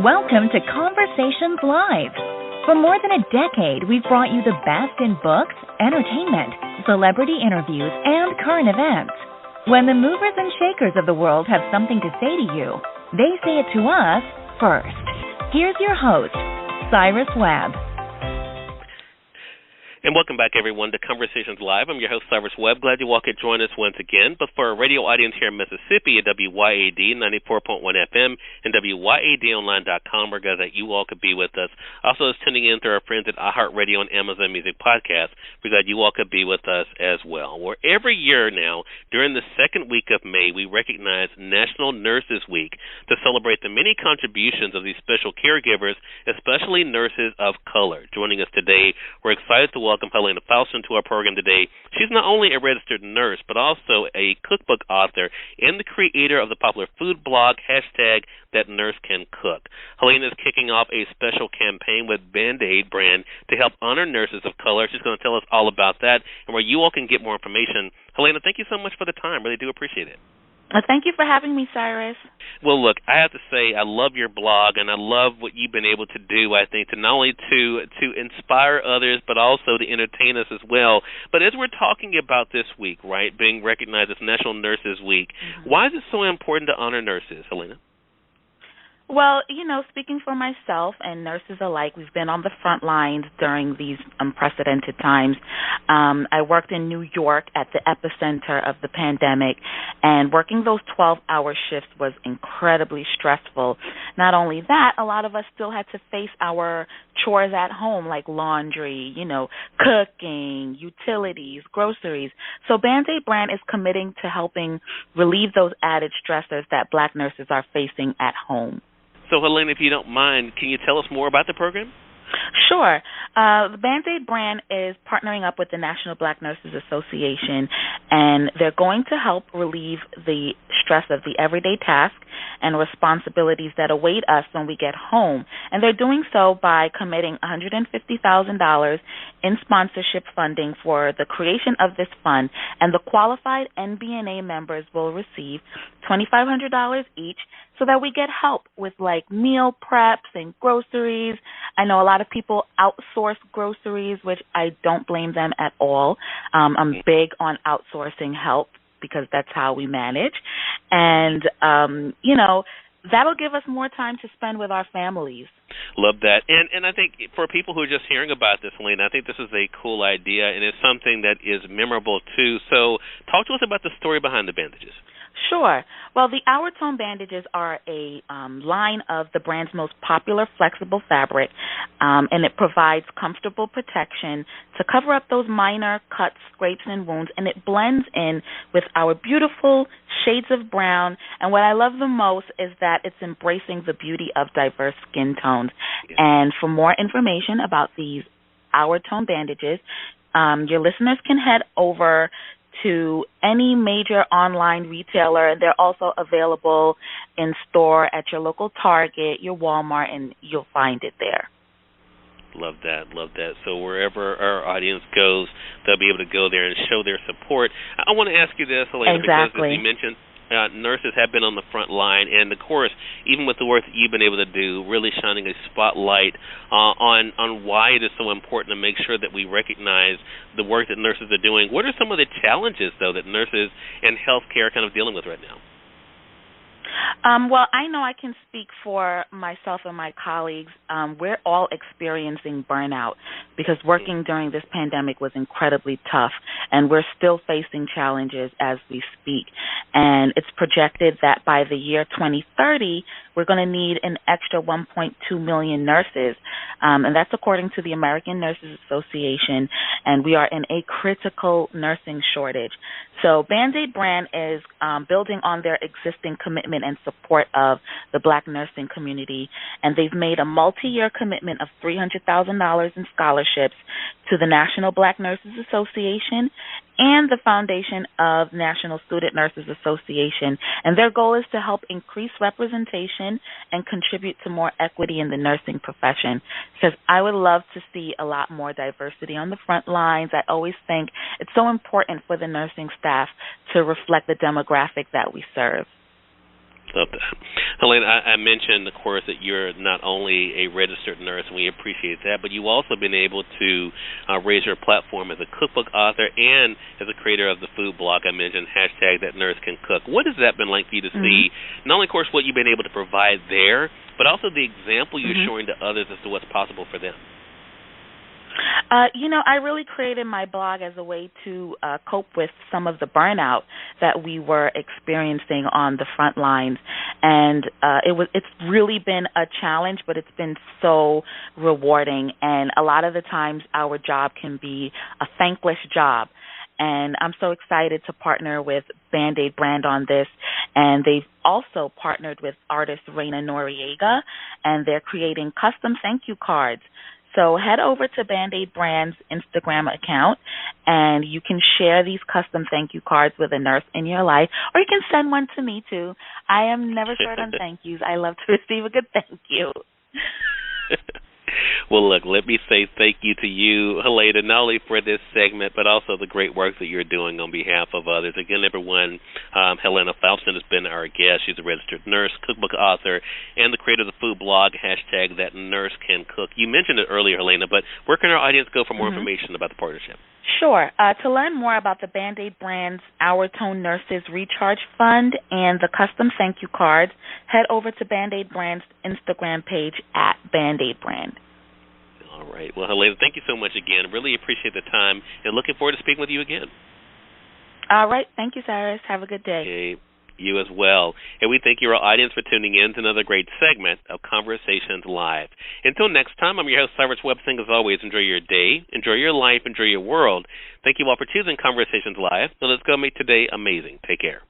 Welcome to Conversations Live. For more than a decade, we've brought you the best in books, entertainment, celebrity interviews, and current events. When the movers and shakers of the world have something to say to you, they say it to us first. Here's your host, Cyrus Webb. And welcome back, everyone, to Conversations Live. I'm your host, Cyrus Webb. Glad you all could join us once again. But for our radio audience here in Mississippi at WYAD 94.1 FM and WYADonline.com, we're glad that you all could be with us. Also, is tuning in through our friends at iHeartRadio and Amazon Music Podcast. We're glad you all could be with us as well. Where every year now, during the second week of May, we recognize National Nurses Week to celebrate the many contributions of these special caregivers, especially nurses of color. Joining us today, we're excited to welcome Helena Faustin to our program today. She's not only a registered nurse, but also a cookbook author and the creator of the popular food blog, #ThatNurseCanCook. Helena is kicking off a special campaign with Band-Aid brand to help honor nurses of color. She's going to tell us all about that and where you all can get more information. Helena, thank you so much for the time. Really do appreciate it. Thank you for having me, Cyrus. Well, look, I have to say I love your blog, and I love what you've been able to do, I think, to not only to inspire others, but also to entertain us as well. But as we're talking about this week, right, being recognized as National Nurses Week, why is it so important to honor nurses, Helena? Well, speaking for myself and nurses alike, we've been on the front lines during these unprecedented times. I worked in New York at the epicenter of the pandemic, and working those 12-hour shifts was incredibly stressful. Not only that, a lot of us still had to face our chores at home, like laundry, cooking, utilities, groceries. So Band-Aid brand is committing to helping relieve those added stressors that Black nurses are facing at home. So, Helena, if you don't mind, can you tell us more about the program? Sure. The Band-Aid brand is partnering up with the National Black Nurses Association, and they're going to help relieve the stress of the everyday tasks and responsibilities that await us when we get home. And they're doing so by committing $150,000 in sponsorship funding for the creation of this fund, and the qualified NBNA members will receive $2,500 each so that we get help with, meal preps and groceries. I know a lot of people outsource groceries, which I don't blame them at all. I'm big on outsourcing help because that's how we manage. And, that'll give us more time to spend with our families. Love that. And I think for people who are just hearing about this, Helena, I think this is a cool idea, and it's something that is memorable, too. So talk to us about the story behind the bandages. Sure. Well, the Our Tone bandages are a line of the brand's most popular flexible fabric, and it provides comfortable protection to cover up those minor cuts, scrapes, and wounds, and it blends in with our beautiful shades of brown. And what I love the most is that it's embracing the beauty of diverse skin tones. Yeah. And for more information about these Our Tone bandages, your listeners can head over to any major online retailer, and they're also available in store at your local Target, your Walmart, and you'll find it there. Love that. So wherever our audience goes, they'll be able to go there and show their support. I want to ask you this, Helena, because as you mentioned, nurses have been on the front line, and of course, even with the work that you've been able to do, really shining a spotlight on why it is so important to make sure that we recognize the work that nurses are doing. What are some of the challenges, though, that nurses and healthcare are kind of dealing with right now? Well, I know I can speak for myself and my colleagues. We're all experiencing burnout because working during this pandemic was incredibly tough, and we're still facing challenges as we speak. And it's projected that by the year 2030, we're going to need an extra 1.2 million nurses, and that's according to the American Nurses Association, and we are in a critical nursing shortage. So Band-Aid brand is building on their existing commitment and support of the Black nursing community, and they've made a multi-year commitment of $300,000 in scholarships to the National Black Nurses Association and the Foundation of National Student Nurses Association. And their goal is to help increase representation and contribute to more equity in the nursing profession, because I would love to see a lot more diversity on the front lines. I always think it's so important for the nursing staff to reflect the demographic that we serve. Love that. Helena, I mentioned, of course, that you're not only a registered nurse, and we appreciate that, but you've also been able to raise your platform as a cookbook author and as a creator of the food blog I mentioned, #ThatNurseCanCook. What has that been like for you to see, not only, of course, what you've been able to provide there, but also the example you're showing to others as to what's possible for them? I really created my blog as a way to cope with some of the burnout that we were experiencing on the front lines, and it's really been a challenge, but it's been so rewarding. And a lot of the times, our job can be a thankless job. And I'm so excited to partner with Band-Aid brand on this. And they've also partnered with artist Reina Noriega, and they're creating custom thank you cards. So head over to Band-Aid brand's Instagram account, and you can share these custom thank you cards with a nurse in your life, or you can send one to me, too. I am never short on thank yous. I love to receive a good thank you. Well, look, let me say thank you to you, Helena, not only for this segment, but also the great work that you're doing on behalf of others. Again, everyone, Helena Faustin has been our guest. She's a registered nurse, cookbook author, and the creator of the food blog, #ThatNurseCanCook. You mentioned it earlier, Helena, but where can our audience go for more information about the partnership? Sure. To learn more about the Band-Aid brand's Our Tone Nurses Recharge Fund and the custom thank you cards, head over to Band-Aid brand's Instagram page @Band-Aid brand. All right. Well, Helena, thank you so much again. Really appreciate the time, and looking forward to speaking with you again. All right. Thank you, Cyrus. Have a good day. Okay. You as well. And we thank your audience for tuning in to another great segment of Conversations Live. Until next time, I'm your host, Cyrus Webb, saying as always, enjoy your day, enjoy your life, enjoy your world. Thank you all for choosing Conversations Live. So let's go make today amazing. Take care.